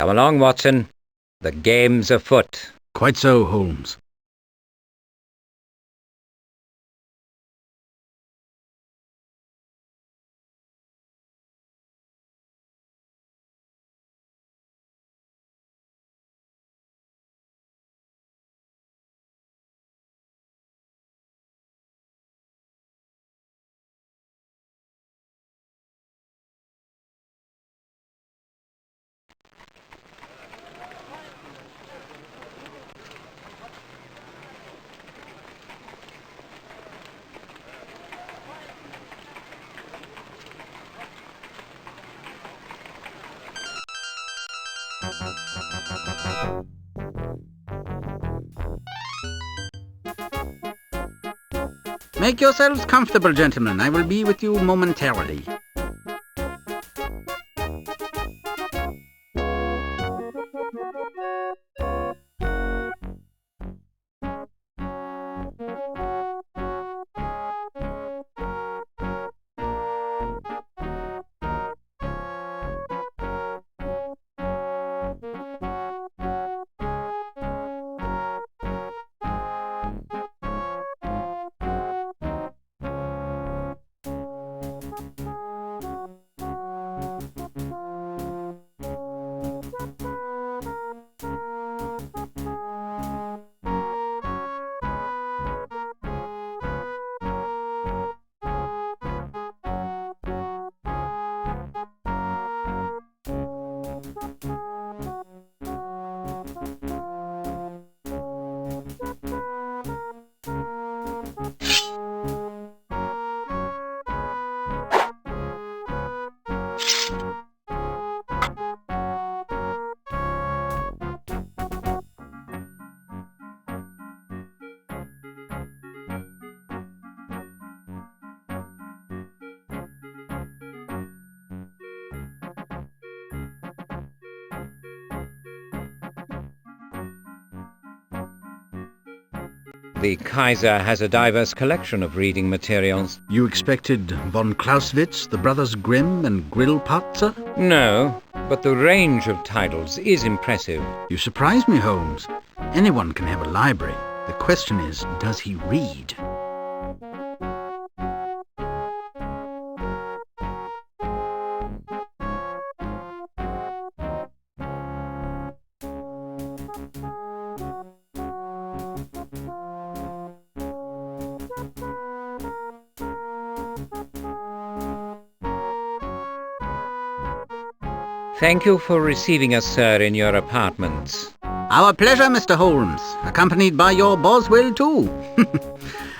Come along, Watson. The game's afoot. Quite so, Holmes. Make yourselves comfortable, gentlemen. I will be with you momentarily. The Kaiser has a diverse collection of reading materials. You expected von Clausewitz, the Brothers Grimm, and Grillparzer, sir? No, but the range of titles is impressive. You surprise me, Holmes. Anyone can have a library. The question is, does he read? Thank you for receiving us, sir, in your apartments. Our pleasure, Mr. Holmes, accompanied by your Boswell, too.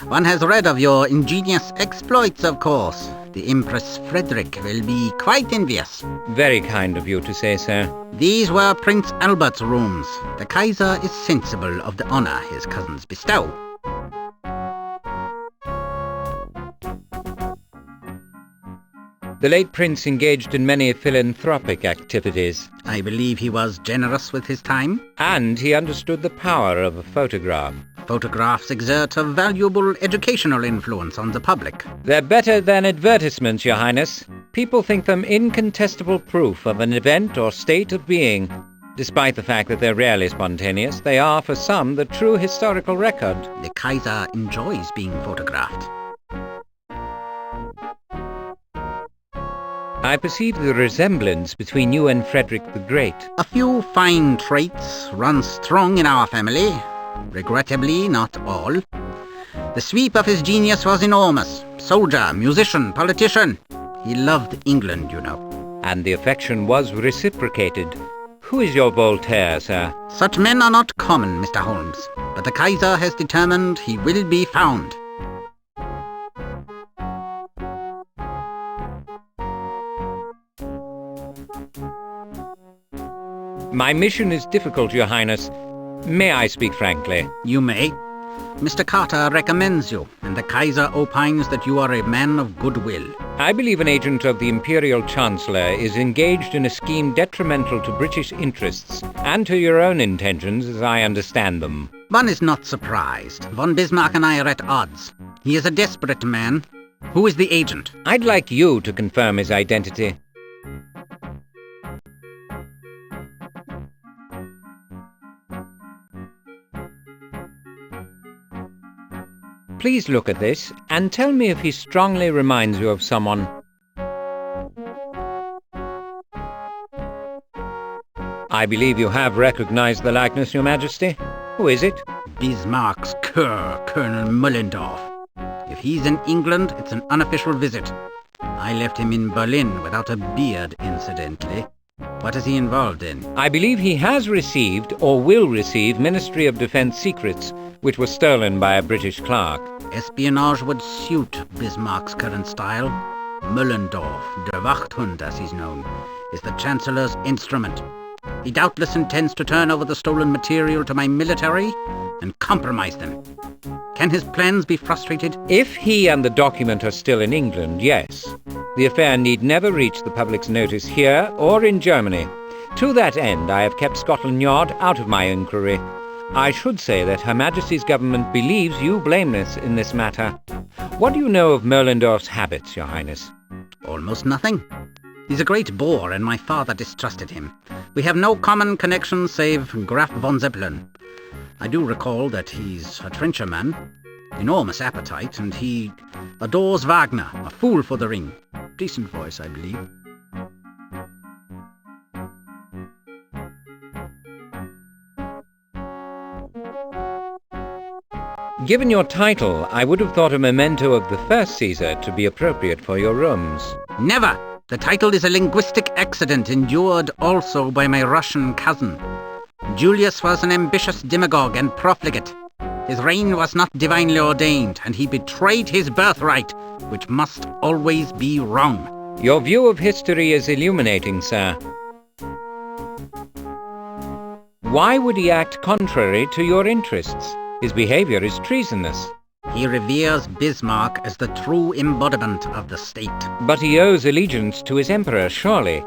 One has read of your ingenious exploits, of course. The Empress Frederick will be quite envious. Very kind of you to say, sir. These were Prince Albert's rooms. The Kaiser is sensible of the honor his cousins bestow. The late prince engaged in many philanthropic activities. I believe he was generous with his time. And he understood the power of a photograph. Photographs exert a valuable educational influence on the public. They're better than advertisements, Your Highness. People think them incontestable proof of an event or state of being. Despite the fact that they're rarely spontaneous, they are, for some, the true historical record. The Kaiser enjoys being photographed. I perceive the resemblance between you and Frederick the Great. A few fine traits run strong in our family. Regrettably, not all. The sweep of his genius was enormous. Soldier, musician, politician. He loved England, you know. And the affection was reciprocated. Who is your Voltaire, sir? Such men are not common, Mr. Holmes. But the Kaiser has determined he will be found. My mission is difficult, Your Highness. May I speak frankly? You may. Mr. Carter recommends you, and the Kaiser opines that you are a man of goodwill. I believe an agent of the Imperial Chancellor is engaged in a scheme detrimental to British interests and to your own intentions, as I understand them. One is not surprised. Von Bismarck and I are at odds. He is a desperate man. Who is the agent? I'd like you to confirm his identity. Please look at this and tell me if he strongly reminds you of someone. I believe you have recognized the likeness, Your Majesty. Who is it? Bismarck's cur, Colonel Mullendorf. If he's in England, it's an unofficial visit. I left him in Berlin without a beard, incidentally. What is he involved in? I believe he has received or will receive Ministry of Defense secrets, which were stolen by a British clerk. Espionage would suit Bismarck's current style. Mullendorf, der Wachthund as he's known, is the Chancellor's instrument. He doubtless intends to turn over the stolen material to my military and compromise them. Can his plans be frustrated? If he and the document are still in England, yes. The affair need never reach the public's notice here or in Germany. To that end, I have kept Scotland Yard out of my inquiry. I should say that Her Majesty's government believes you blameless in this matter. What do you know of Mullendorf's habits, Your Highness? Almost nothing. He's a great bore, and my father distrusted him. We have no common connection save Graf von Zeppelin. I do recall that he's a trencherman, enormous appetite, and he adores Wagner, a fool for the ring. Decent voice, I believe. Given your title, I would have thought a memento of the first Caesar to be appropriate for your rooms. Never! The title is a linguistic accident endured also by my Russian cousin. Julius was an ambitious demagogue and profligate. His reign was not divinely ordained, and he betrayed his birthright, which must always be wrong. Your view of history is illuminating, sir. Why would he act contrary to your interests? His behavior is treasonous. He reveres Bismarck as the true embodiment of the state. But he owes allegiance to his emperor, surely.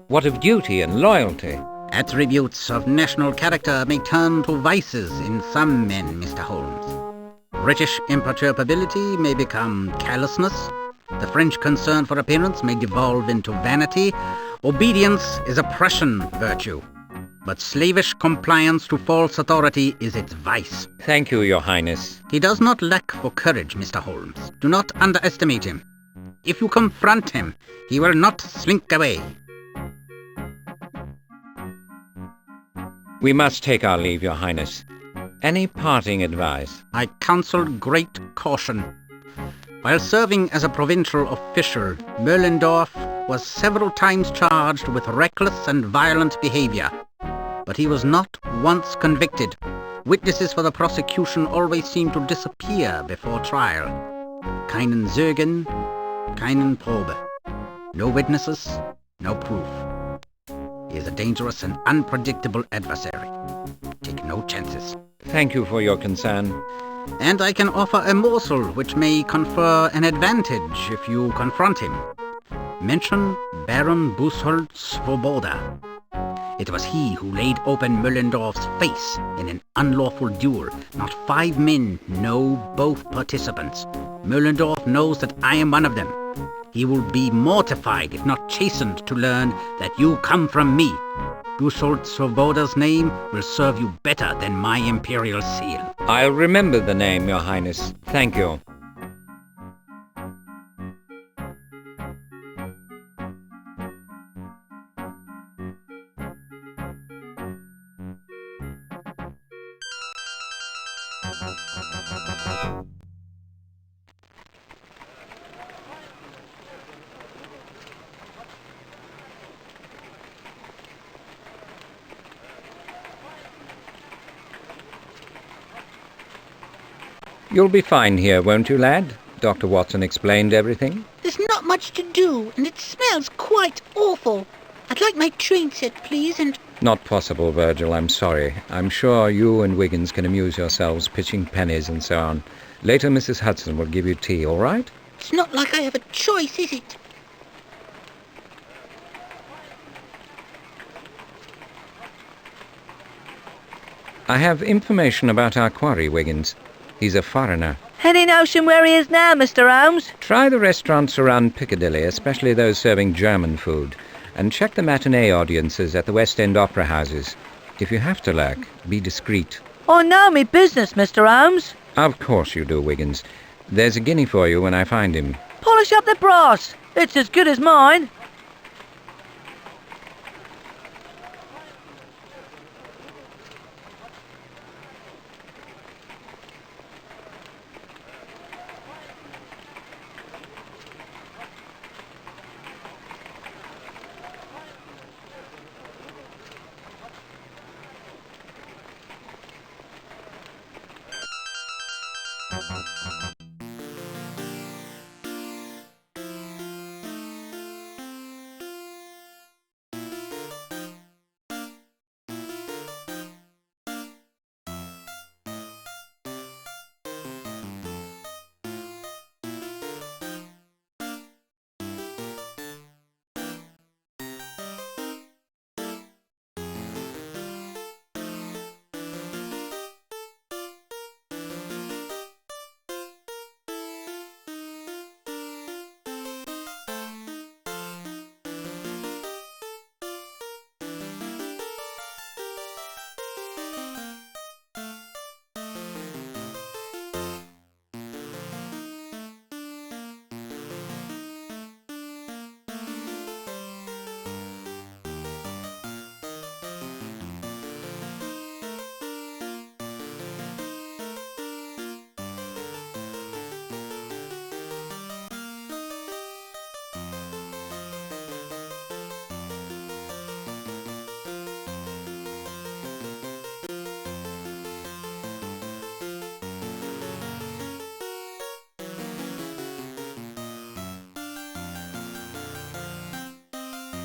What of duty and loyalty? Attributes of national character may turn to vices in some men, Mr. Holmes. British imperturbability may become callousness. The French concern for appearance may devolve into vanity. Obedience is a Prussian virtue. But slavish compliance to false authority is its vice. Thank you, Your Highness. He does not lack for courage, Mr. Holmes. Do not underestimate him. If you confront him, he will not slink away. We must take our leave, Your Highness. Any parting advice? I counsel great caution. While serving as a provincial official, Mullendorf was several times charged with reckless and violent behavior. But he was not once convicted. Witnesses for the prosecution always seem to disappear before trial. Keinen Zeugen, keinen Probe. No witnesses, no proof. He is a dangerous and unpredictable adversary. Take no chances. Thank you for your concern. And I can offer a morsel which may confer an advantage if you confront him. Mention Baron Buchholz Svoboda. It was he who laid open Mullendorf's face in an unlawful duel. Not 5 men know both participants. Mullendorf knows that I am one of them. He will be mortified, if not chastened, to learn that you come from me. Buchholz Svoboda's name will serve you better than my imperial seal. I'll remember the name, Your Highness. Thank you. You'll be fine here, won't you, lad? Dr. Watson explained everything. There's not much to do, and it smells quite awful. I'd like my train set, please, and... Not possible, Virgil, I'm sorry. I'm sure you and Wiggins can amuse yourselves pitching pennies and so on. Later, Mrs. Hudson will give you tea, all right? It's not like I have a choice, is it? I have information about our quarry, Wiggins. He's a foreigner. Any notion where he is now, Mr. Holmes? Try the restaurants around Piccadilly, especially those serving German food, and check the matinee audiences at the West End opera houses. If you have to lurk, be discreet. I know me business, Mr. Holmes. Of course you do, Wiggins. There's a guinea for you when I find him. Polish up the brass. It's as good as mine.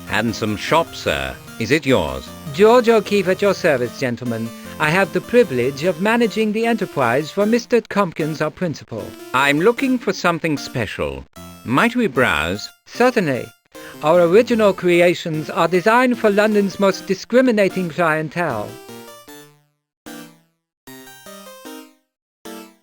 Handsome shop, sir. Is it yours? George O'Keefe at your service, gentlemen. I have the privilege of managing the enterprise for Mr. Tompkins, our principal. I'm looking for something special. Might we browse? Certainly. Our original creations are designed for London's most discriminating clientele.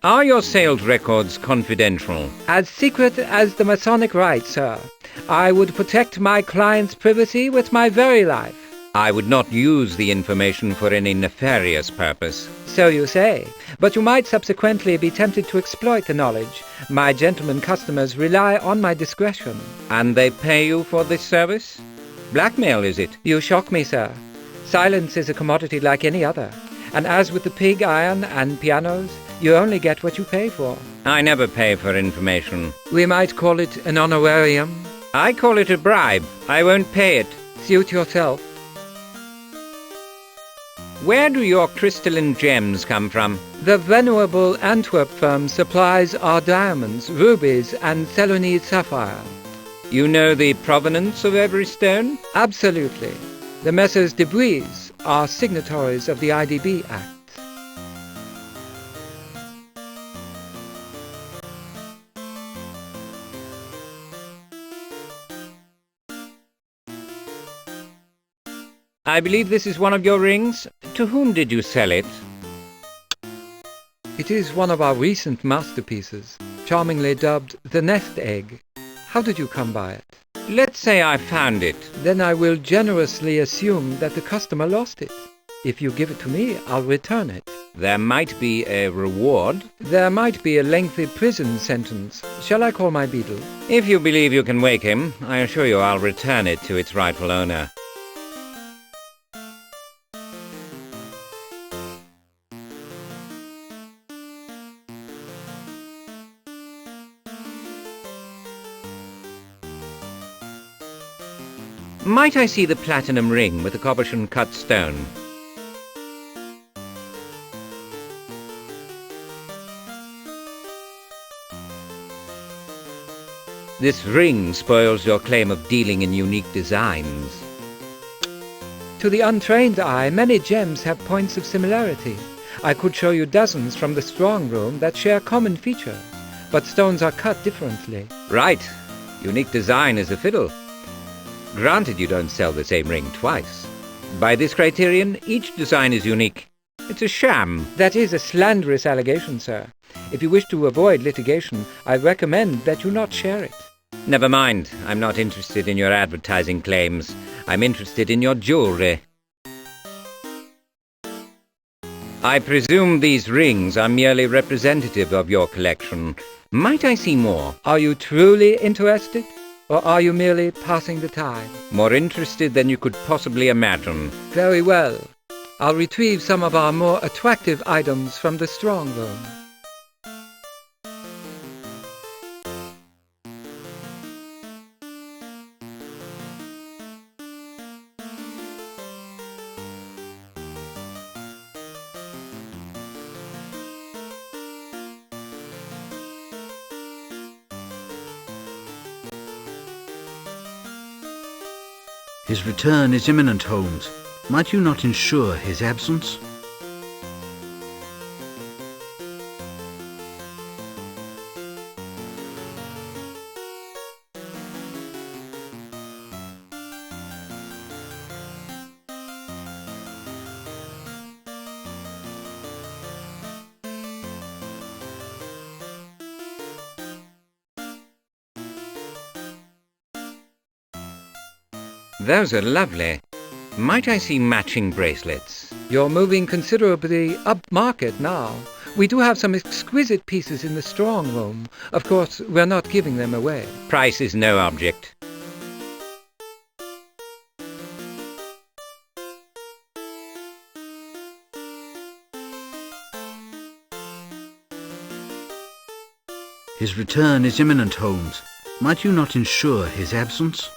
Are your sales records confidential? As secret as the Masonic rite, sir. I would protect my client's privacy with my very life. I would not use the information for any nefarious purpose. So you say, but you might subsequently be tempted to exploit the knowledge. My gentlemen customers rely on my discretion. And they pay you for this service? Blackmail, is it? You shock me, sir. Silence is a commodity like any other. And as with the pig iron and pianos, you only get what you pay for. I never pay for information. We might call it an honorarium. I call it a bribe. I won't pay it. Suit yourself. Where do your crystalline gems come from? The venerable Antwerp firm supplies our diamonds, rubies, and Ceylonese sapphire. You know the provenance of every stone? Absolutely. The Messrs. de Brise are signatories of the IDB Act. I believe this is one of your rings. To whom did you sell it? It is one of our recent masterpieces, charmingly dubbed the nest egg. How did you come by it? Let's say I found it. Then I will generously assume that the customer lost it. If you give it to me, I'll return it. There might be a reward. There might be a lengthy prison sentence. Shall I call my beadle? If you believe you can wake him, I assure you I'll return it to its rightful owner. Might I see the platinum ring with the cabochon-cut stone? This ring spoils your claim of dealing in unique designs. To the untrained eye, many gems have points of similarity. I could show you dozens from the strong room that share common features, but stones are cut differently. Right. Unique design is a fiddle. Granted, you don't sell the same ring twice. By this criterion, each design is unique. It's a sham. That is a slanderous allegation, sir. If you wish to avoid litigation, I recommend that you not share it. Never mind. I'm not interested in your advertising claims. I'm interested in your jewelry. I presume these rings are merely representative of your collection. Might I see more? Are you truly interested? Or are you merely passing the time? More interested than you could possibly imagine. Very well. I'll retrieve some of our more attractive items from the strong room. His return is imminent, Holmes. Might you not ensure his absence? Those are lovely. Might I see matching bracelets? You're moving considerably upmarket now. We do have some exquisite pieces in the strong room. Of course, we're not giving them away. Price is no object. His return is imminent, Holmes. Might you not ensure his absence?